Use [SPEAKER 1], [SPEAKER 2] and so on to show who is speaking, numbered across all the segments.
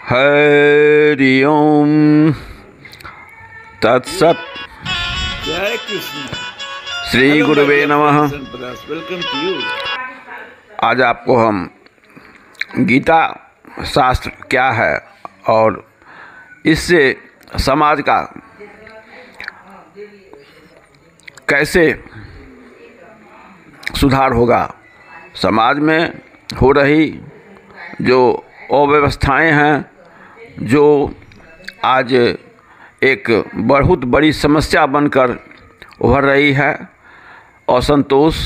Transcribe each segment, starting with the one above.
[SPEAKER 1] हरि ओम तत्सत।
[SPEAKER 2] जय कृष्ण।
[SPEAKER 1] श्री गुरुवे नमः।
[SPEAKER 2] Welcome to you.
[SPEAKER 1] आज आपको हम गीता शास्त्र क्या है और इससे समाज का कैसे सुधार होगा, समाज में हो रही जो अव्यवस्थाएं हैं, जो आज एक बहुत बड़ी समस्या बनकर उभर रही है, असंतोष,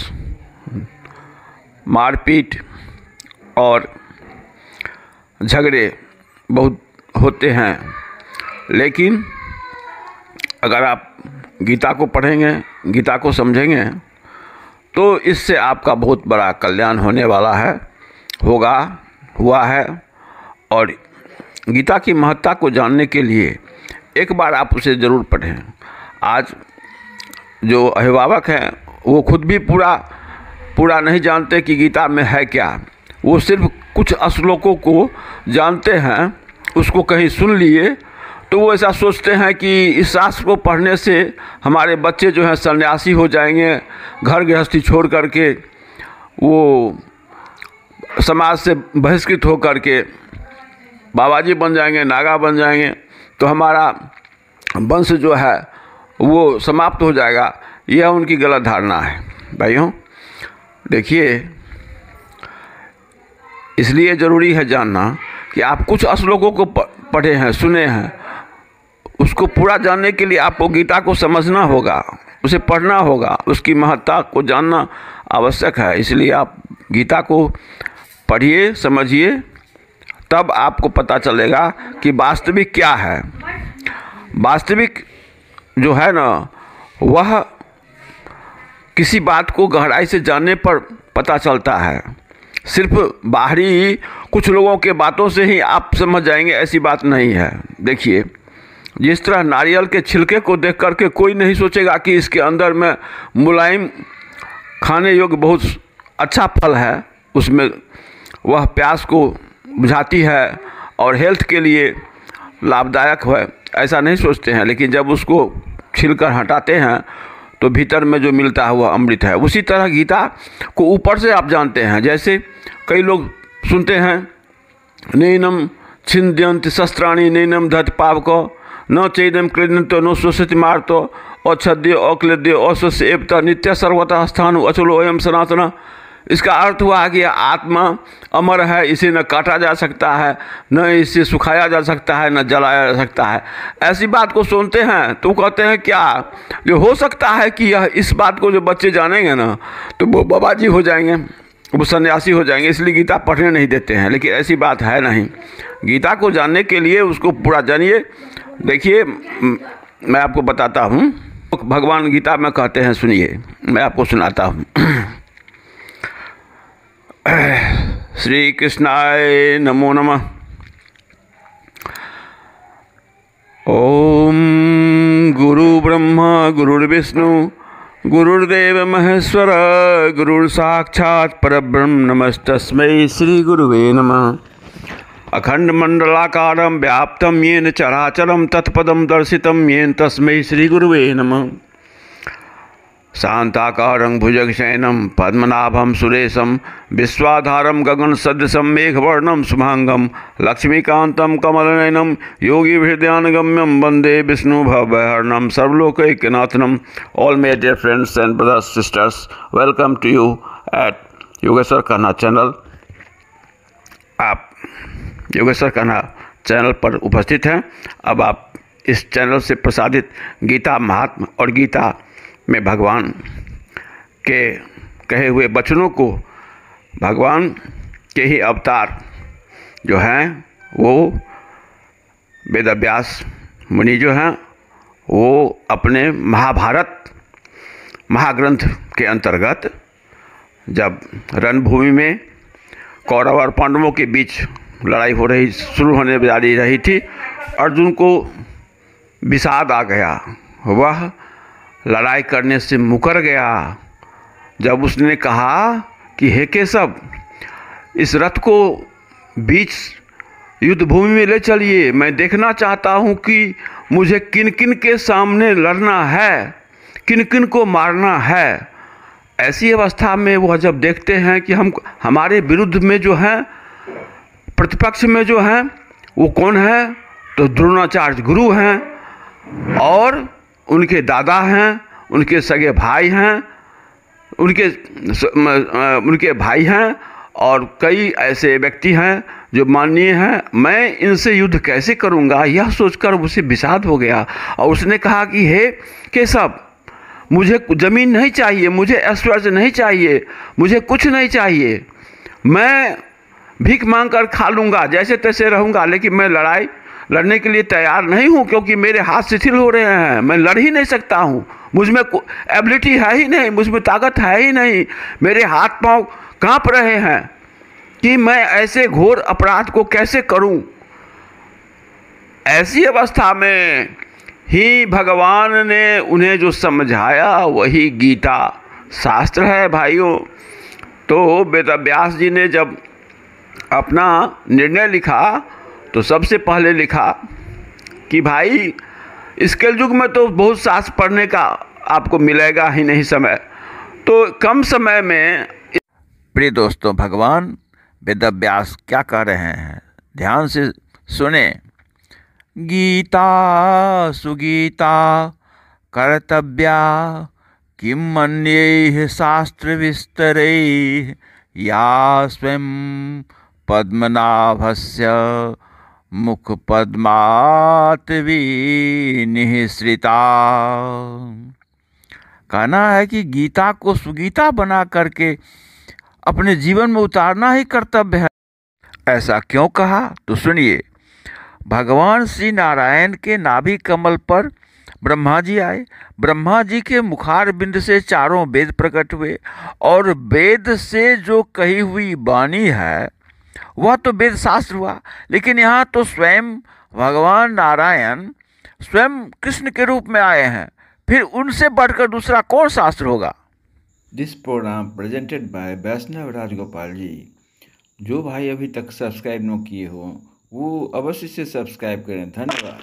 [SPEAKER 1] मारपीट और झगड़े बहुत होते हैं। लेकिन अगर आप गीता को पढ़ेंगे, गीता को समझेंगे, तो इससे आपका बहुत बड़ा कल्याण होने वाला है, हुआ है। और गीता की महत्ता को जानने के लिए एक बार आप उसे ज़रूर पढ़ें। आज जो अभिभावक हैं वो खुद भी पूरा नहीं जानते कि गीता में है क्या। वो सिर्फ कुछ श्लोकों को जानते हैं, उसको कहीं सुन लिए तो वो ऐसा सोचते हैं कि इस शास्त्र को पढ़ने से हमारे बच्चे जो हैं सन्यासी हो जाएंगे, घर गृहस्थी छोड़ करके वो समाज से बहिष्कृत हो करके बाबाजी बन जाएंगे, नागा बन जाएंगे, तो हमारा वंश जो है वो समाप्त हो जाएगा। यह उनकी गलत धारणा है। भाइयों देखिए, इसलिए ज़रूरी है जानना कि आप कुछ श्लोकों को पढ़े हैं, सुने हैं, उसको पूरा जानने के लिए आपको गीता को समझना होगा, उसे पढ़ना होगा, उसकी महत्ता को जानना आवश्यक है। इसलिए आप गीता को पढ़िए, समझिए, तब आपको पता चलेगा कि वास्तविक क्या है। वास्तविक जो है ना, वह किसी बात को गहराई से जानने पर पता चलता है। सिर्फ बाहरी कुछ लोगों के बातों से ही आप समझ जाएंगे, ऐसी बात नहीं है। देखिए, जिस तरह नारियल के छिलके को देख करके कोई नहीं सोचेगा कि इसके अंदर में मुलायम खाने योग्य बहुत अच्छा फल है, उसमें वह प्यास को बुझाती है और हेल्थ के लिए लाभदायक है, ऐसा नहीं सोचते हैं। लेकिन जब उसको छिलकर हटाते हैं तो भीतर में जो मिलता है वह अमृत है। उसी तरह गीता को ऊपर से आप जानते हैं। जैसे कई लोग सुनते हैं, नैनम छिंद्यंत शस्त्राणि नैनम धत पावको न चैनम क्लिदंतो न स्वस्ति मार्तो अछद्य अक्लेद्य अश्वस्य एवता नित्य सर्वतः स्थान अचलो अयम सनातन। इसका अर्थ हुआ कि आत्मा अमर है, इसे न काटा जा सकता है, न इसे सुखाया जा सकता है, न जलाया जा सकता है। ऐसी बात को सुनते हैं तो कहते हैं क्या जो हो सकता है कि यह इस बात को जो बच्चे जानेंगे ना तो वो बाबाजी हो जाएंगे, वो सन्यासी हो जाएंगे, इसलिए गीता पढ़ने नहीं देते हैं। लेकिन ऐसी बात है नहीं। गीता को जानने के लिए उसको पूरा जानिए। देखिए, मैं आपको बताता हूँ, भगवान गीता में कहते हैं, सुनिए, मैं आपको सुनाता हूँ। श्री कृष्णाय नमो नमः। ओम गुरु ब्रह्मा गुरुर्विष्णु गुरुर्देव महेश्वर गुरुर् साक्षात् परब्रह्म नमस्तस्मै श्री गुरुवे नमः। अखंड मंडलाकारं व्याप्तं येन चराचरं तत्पदं दर्शितं येन तस्मै श्री गुरुवे नमः। शांताकारं भुजगशयनं पद्मनाभं सुरेशं विश्वाधारं गगनसदृशं मेघवर्णं शुभांगं लक्ष्मीकान्तं कमलनयनं योगिभिर्ध्यानगम्यं वंदे विष्णु भवभयहरणं सर्वलोकैकनाथनं। All my dear friends and brothers sisters, welcome to you at Yogeshwar Kanha channel. आप योगेश्वर कन्हा चैनल पर उपस्थित हैं। अब आप इस चैनल से प्रसादित गीता महात्म्य और गीता में भगवान के कहे हुए वचनों को, भगवान के ही अवतार जो हैं वो वेदव्यास मुनि जो हैं वो अपने महाभारत महाग्रंथ के अंतर्गत जब रणभूमि में कौरव और पांडवों के बीच लड़ाई शुरू होने जा रही थी, अर्जुन को विषाद आ गया, वह लड़ाई करने से मुकर गया। जब उसने कहा कि हे केशव, इस रथ को बीच युद्ध भूमि में ले चलिए। मैं देखना चाहता हूँ कि मुझे किन किन के सामने लड़ना है, किन किन को मारना है। ऐसी अवस्था में वह जब देखते हैं कि हमारे विरुद्ध में जो हैं, प्रतिपक्ष में जो हैं, वो कौन है, तो द्रोणाचार्य गुरु हैं और उनके दादा हैं, उनके सगे भाई हैं, उनके भाई हैं और कई ऐसे व्यक्ति हैं जो माननीय हैं। मैं इनसे युद्ध कैसे करूंगा, यह सोचकर उसे विषाद हो गया और उसने कहा कि हे केशव, मुझे ज़मीन नहीं चाहिए, मुझे ऐश्वर्य नहीं चाहिए, मुझे कुछ नहीं चाहिए। मैं भीख मांग कर खा लूँगा, जैसे तैसे रहूँगा, लेकिन मैं लड़ने के लिए तैयार नहीं हूँ, क्योंकि मेरे हाथ शिथिल हो रहे हैं। मैं लड़ ही नहीं सकता हूँ, मुझ में एबिलिटी है ही नहीं, मुझ में ताकत है ही नहीं। मेरे हाथ पांव कांप रहे हैं कि मैं ऐसे घोर अपराध को कैसे करूं। ऐसी अवस्था में ही भगवान ने उन्हें जो समझाया वही गीता शास्त्र है भाइयों। तो वेदव्यास जी ने जब अपना निर्णय लिखा तो सबसे पहले लिखा कि भाई इस कलयुग में तो बहुत शास्त्र पढ़ने का आपको मिलेगा ही नहीं समय, तो कम समय में।
[SPEAKER 2] प्रिय दोस्तों, भगवान वेदव्यास क्या कह रहे हैं, ध्यान से सुने। गीता सुगीता कर्तव्या किम अन्यैः शास्त्र विस्तरैः या स्वयं पद्मनाभस्य मुख पद्मात् विनिःसृता। कहना है कि गीता को सुगीता बना करके अपने जीवन में उतारना ही कर्तव्य है। ऐसा क्यों कहा, तो सुनिए। भगवान श्री नारायण के नाभि कमल पर ब्रह्मा जी आए। ब्रह्मा जी के मुखार बिंद से चारों वेद प्रकट हुए और वेद से जो कही हुई वाणी है वह तो वेद शास्त्र हुआ, लेकिन यहाँ तो स्वयं भगवान नारायण स्वयं कृष्ण के रूप में आए हैं, फिर उनसे बढ़कर दूसरा कौन शास्त्र होगा।
[SPEAKER 3] दिस प्रोग्राम प्रेजेंटेड बाय वैष्णव राजगोपाल जी। जो भाई अभी तक सब्सक्राइब न किए हो वो अवश्य से सब्सक्राइब करें। धन्यवाद।